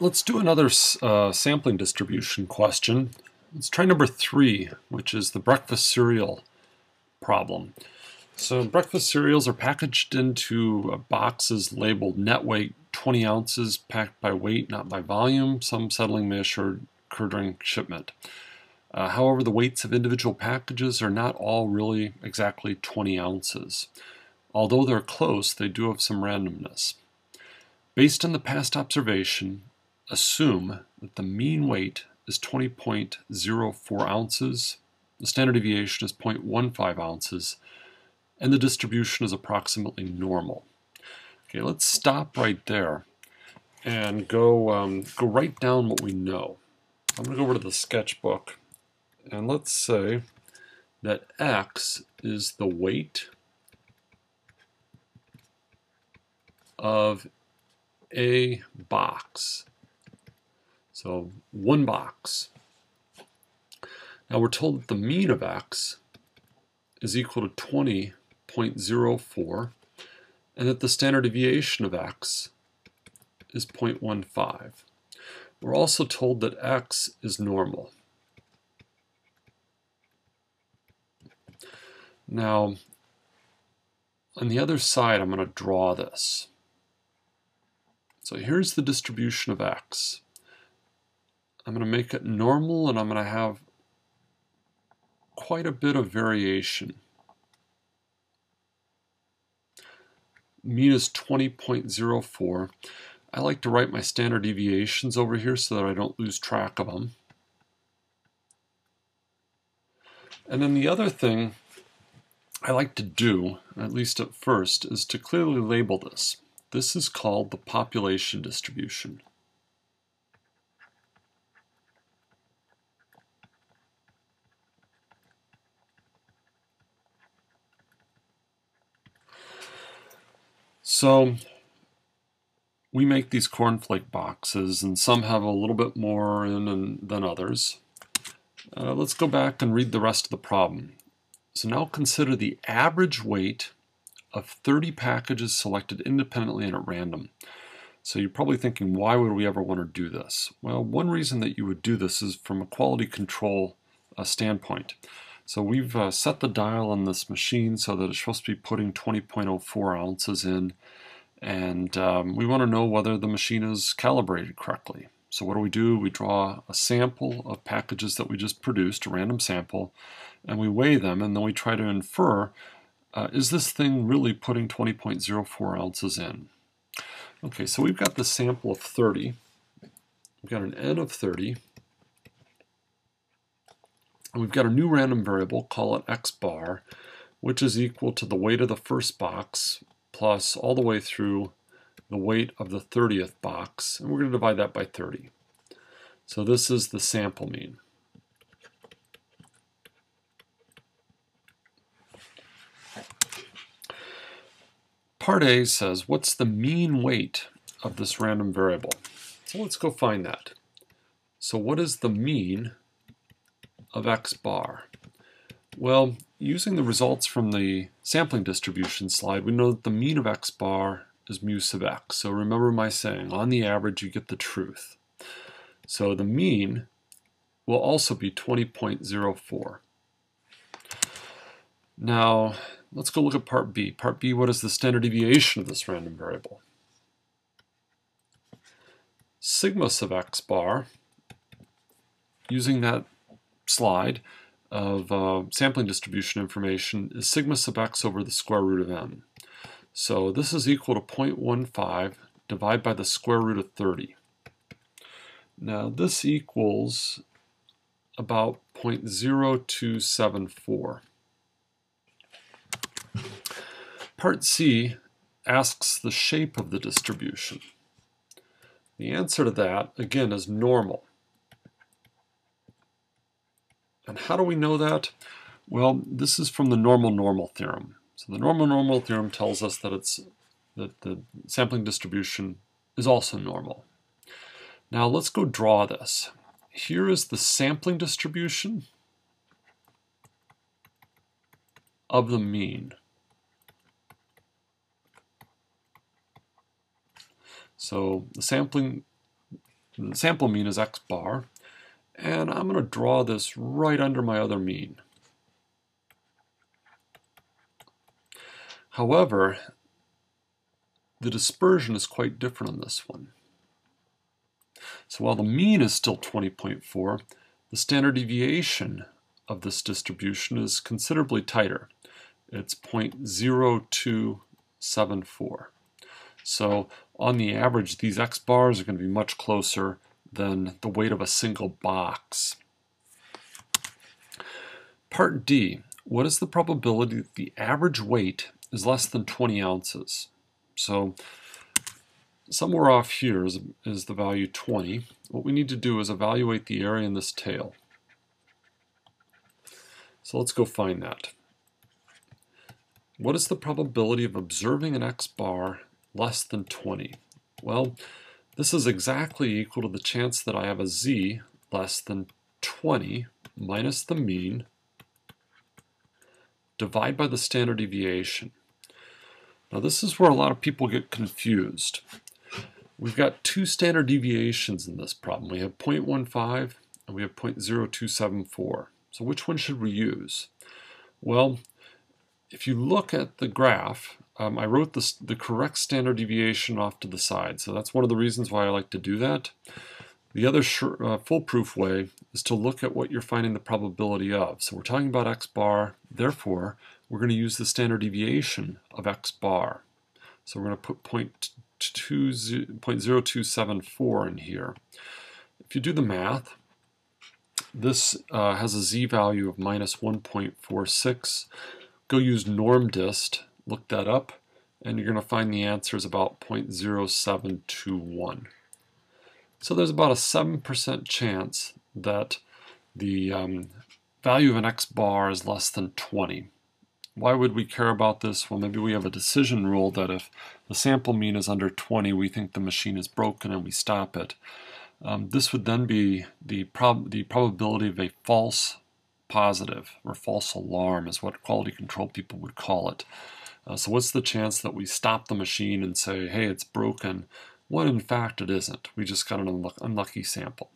Let's do another sampling distribution question. Let's try number 3, which is the breakfast cereal problem. So breakfast cereals are packaged into boxes labeled net weight 20 ounces, packed by weight, not by volume. Some settling may occur during shipment. However, the weights of individual packages are not all really exactly 20 ounces. Although they're close, they do have some randomness. Based on the past observation, assume that the mean weight is 20.04 ounces, the standard deviation is 0.15 ounces, and the distribution is approximately normal. Okay, let's stop right there and go write down what we know. I'm going to go over to the sketchbook, and let's say that X is the weight of a box. So one box. Now we're told that the mean of X is equal to 20.04 and that the standard deviation of X is 0.15. We're also told that X is normal. Now on the other side I'm going to draw this. So here's the distribution of X. I'm going to make it normal, and I'm going to have quite a bit of variation. Mean is 20.04. I like to write my standard deviations over here so that I don't lose track of them. And then the other thing I like to do, at least at first, is to clearly label this. This is called the population distribution. So we make these cornflake boxes, and some have a little bit more in than others. Let's go back and read the rest of the problem. So now consider the average weight of 30 packages selected independently and at random. So you're probably thinking, why would we ever want to do this? Well, one reason that you would do this is from a quality control standpoint. So we've set the dial on this machine so that it's supposed to be putting 20.04 ounces in, and we want to know whether the machine is calibrated correctly. So what do? We draw a sample of packages that we just produced, a random sample, and we weigh them, and then we try to infer, is this thing really putting 20.04 ounces in? Okay, so we've got the sample of 30. We've got an N of 30. And we've got a new random variable, call it X bar, which is equal to the weight of the first box plus all the way through the weight of the 30th box. And we're going to divide that by 30. So this is the sample mean. Part A says, what's the mean weight of this random variable? So let's go find that. So what is the mean of X bar? Well, using the results from the sampling distribution slide, we know that the mean of X bar is mu sub X. So remember my saying, on the average you get the truth. So the mean will also be 20.04. Now, let's go look at part B. Part B, what is the standard deviation of this random variable? Sigma sub X bar, using that slide of sampling distribution information, is sigma sub X over the square root of n. So this is equal to 0.15 divided by the square root of 30. Now this equals about 0.0274. Part C asks the shape of the distribution. The answer to that, again, is normal. And how do we know that? Well, this is from the normal theorem. So the normal theorem tells us that the sampling distribution is also normal. Now let's go draw this. Here is the sampling distribution of the mean. So the sampling The sample mean is x bar, and I'm going to draw this right under my other mean. However, the dispersion is quite different on this one. So while the mean is still 20.4, the standard deviation of this distribution is considerably tighter. It's 0.0274. So on the average, these x bars are going to be much closer than the weight of a single box. Part D, what is the probability that the average weight is less than 20 ounces? So somewhere off here is the value 20. What we need to do is evaluate the area in this tail. So let's go find that. What is the probability of observing an x bar less than 20? Well, this is exactly equal to the chance that I have a z less than 20 minus the mean, divide by the standard deviation. Now this is where a lot of people get confused. We've got two standard deviations in this problem. We have 0.15 and we have 0.0274. So which one should we use? Well, if you look at the graph, I wrote the correct standard deviation off to the side. So that's one of the reasons why I like to do that. The other foolproof way is to look at what you're finding the probability of. So we're talking about x bar, therefore we're going to use the standard deviation of x bar. So we're going to put 0.0274 in here. If you do the math, this has a z value of minus 1.46. Go use norm dist, look that up, and you're going to find the answer is about 0.0721. So there's about a 7% chance that the value of an x bar is less than 20. Why would we care about this? Well, maybe we have a decision rule that if the sample mean is under 20, we think the machine is broken and we stop it. This would then be the probability of a false positive, or false alarm is what quality control people would call it. So what's the chance that we stop the machine and say, hey, it's broken, when in fact it isn't? We just got an unlucky sample.